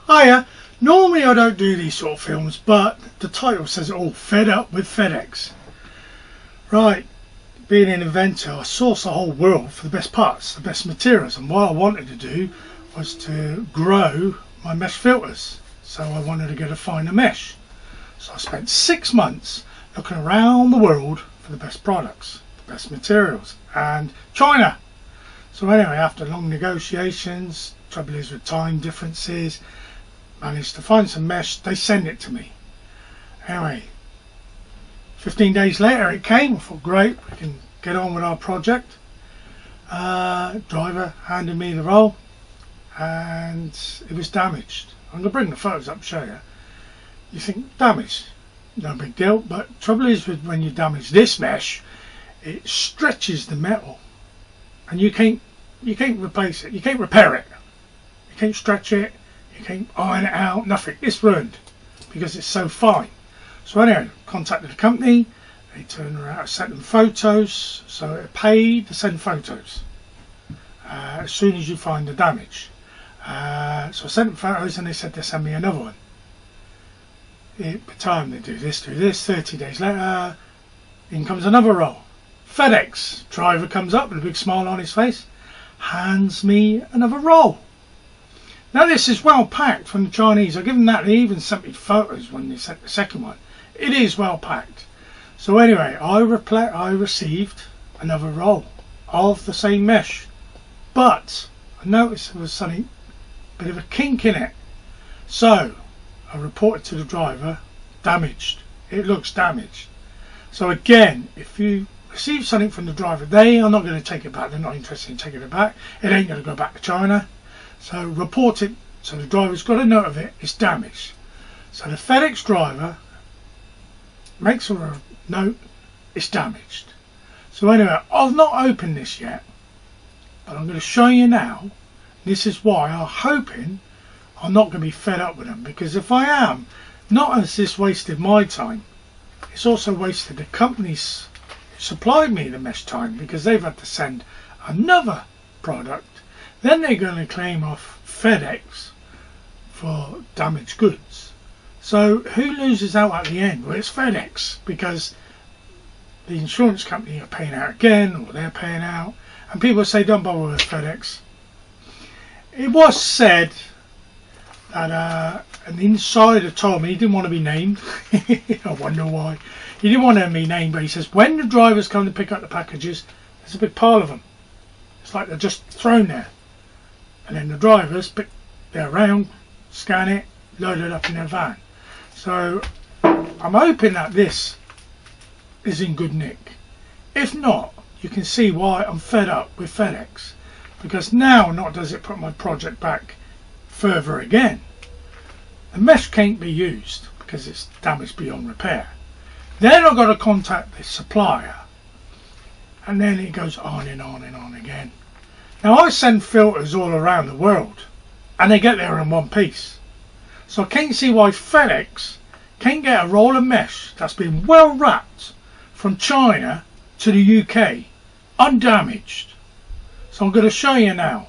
Hiya! Normally I don't do these sort of films, but the title says it all, Fed Up with Fedex. Right, being an inventor, I source the whole world for the best parts, the best materials, and what I wanted to do was to grow my mesh filters. So I wanted to get a finer mesh. So I spent 6 months looking around the world for the best products, the best materials, and China. So anyway, after long negotiations, trouble is with time differences, managed to find some mesh. They sent it to me. Anyway, 15 days later it came. I thought, great, we can get on with our project. Driver handed me the roll and it was damaged. I'm going to bring the photos up and show you. You think, damaged? No big deal, but trouble is with when you damage this mesh, it stretches the metal and you can't replace it, you can't repair it, you can't stretch it, you can't iron it out, nothing. It's ruined because it's so fine. So anyway, contacted the company, they turned around, I sent them photos, so it paid to send photos as soon as you find the damage. So I sent them photos and they said they'd send me another one. By the time they do this, 30 days later, in comes another roll. Fedex driver comes up with a big smile on his face, hands me another roll. Now this is well packed from the Chinese. I give them that. They even sent me photos when they sent the second one. It is well packed. So anyway, I received another roll of the same mesh, but I noticed there was something, a bit of a kink in it. So I reported to the driver, damaged. It looks damaged. So again, if you receive something from the driver, they are not going to take it back. They're not interested in taking it back. It ain't going to go back to China. So report it, so the driver's got a note of it, it's damaged. So the FedEx driver makes a note, it's damaged. So anyway, I've not opened this yet, but I'm going to show you now. This is why I'm hoping I'm not going to be fed up with them, because if I am, not has this wasted my time, it's also wasted the companies who supplied me the mesh time, because they've had to send another product. Then they're going to claim off FedEx for damaged goods. So who loses out at the end? Well, it's FedEx, because the insurance company are paying out again, or they're paying out, and people say don't bother with FedEx. It was said that an insider told me, he didn't want to be named, I wonder why, he didn't want to be named, but he says when the drivers come to pick up the packages, there's a big pile of them. It's like they're just thrown there. And then the drivers pick their around, scan it, load it up in their van. So I'm hoping that this is in good nick. If not, you can see why I'm fed up with FedEx, because now not does it put my project back further again. The mesh can't be used because it's damaged beyond repair. Then I've got to contact the supplier, and then it goes on and on and on again. Now I send filters all around the world and they get there in one piece. So I can't see why FedEx can't get a roll of mesh that's been well wrapped from China to the UK undamaged. So I'm going to show you now.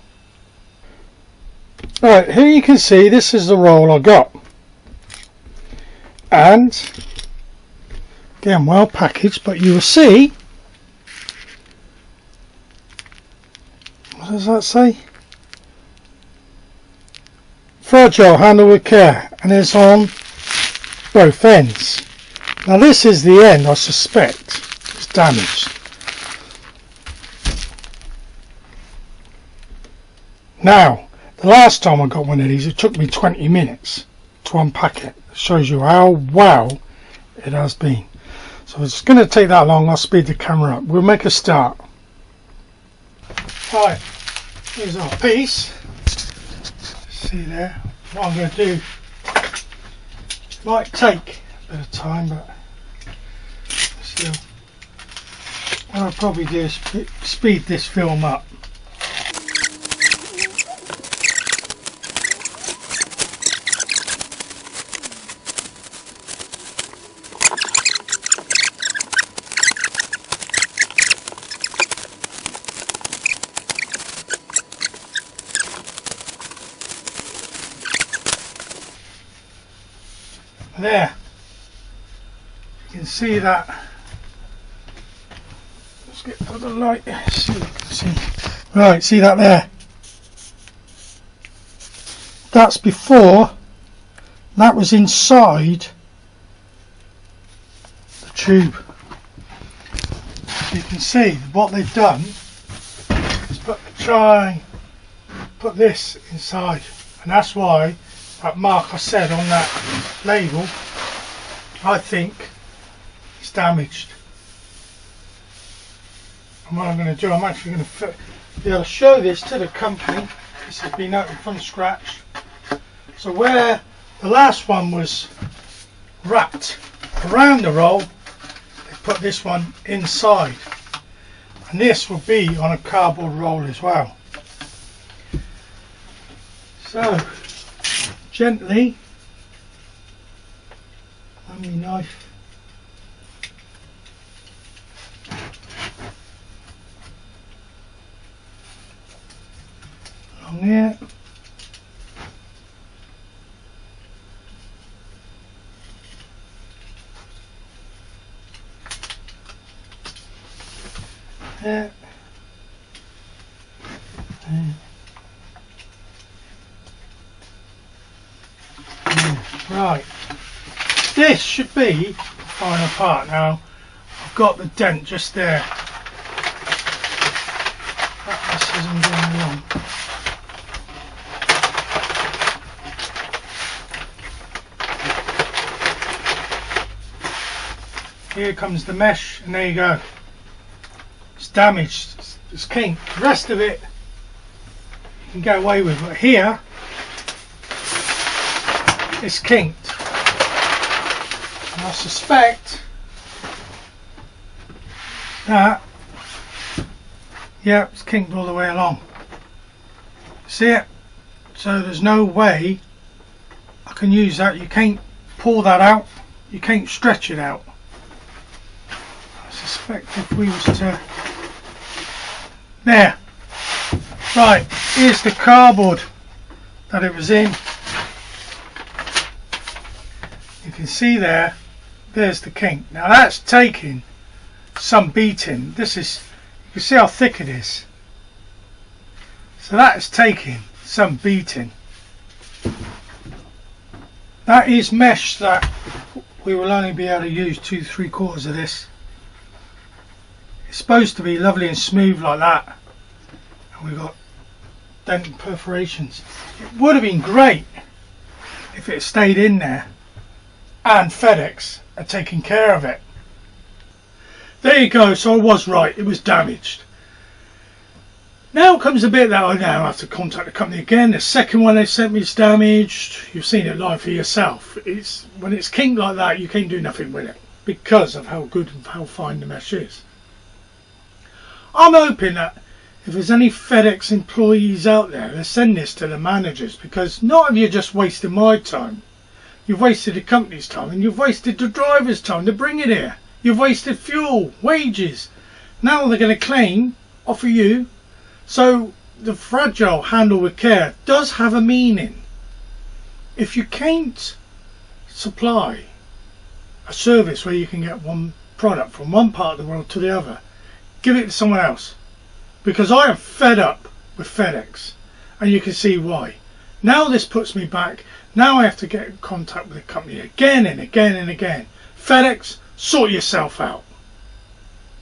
Right, here you can see this is the roll I got. And again, well packaged, but you will see, what does that say? Fragile, handle with care, and it's on both ends. Now this is the end I suspect is damaged. Now, the last time I got one of these, it took me 20 minutes to unpack it. It shows you how well it has been. So it's going to take that long. I'll speed the camera up. We'll make a start. Right, here's our piece. See there. What I'm going to do might take a bit of time, but still, what I'll probably do is speed this film up. There, you can see that. Let's get to the light, so you can see. Right, see that there? That's before, that was inside the tube. So you can see what they've done is put this inside, and that's why that mark I said on that label, I think it's damaged. And what I'm going to do, I'm actually going to be able to show this to the company. This has been opened from scratch. So where the last one was wrapped around the roll, they put this one inside, and this will be on a cardboard roll as well. So gently, on my knife, along here. There. Right, this should be the final part. Now I've got the dent just there. This isn't going wrong. Here comes the mesh, and there you go. It's damaged, it's kinked. The rest of it you can get away with, but here it's kinked, and I suspect that, yeah, it's kinked all the way along. See it? So there's no way I can use that. You can't pull that out, you can't stretch it out. I suspect if we was to, there, right, here's the cardboard that it was in. You can see there's the kink. Now that's taking some beating. This is, you can see how thick it is. So that is taking some beating. That is mesh that we will only be able to use 2¾ of this. It's supposed to be lovely and smooth like that, and we've got dent and perforations. It would have been great if it stayed in there and FedEx had taken care of it. There you go, so I was right, it was damaged. Now comes the bit that I now have to contact the company again. The second one they sent me is damaged. You've seen it live for yourself. It's when it's kinked like that, you can't do nothing with it because of how good and how fine the mesh is. I'm hoping that if there's any FedEx employees out there, they send this to the managers, because not have you just wasted my time, you've wasted the company's time, and you've wasted the driver's time to bring it here. You've wasted fuel, wages. Now they're going to claim off of you. So the fragile handle with care does have a meaning. If you can't supply a service where you can get one product from one part of the world to the other, give it to someone else, because I am fed up with FedEx, and you can see why. Now this puts me back. Now I have to get in contact with the company again and again and again. FedEx, sort yourself out.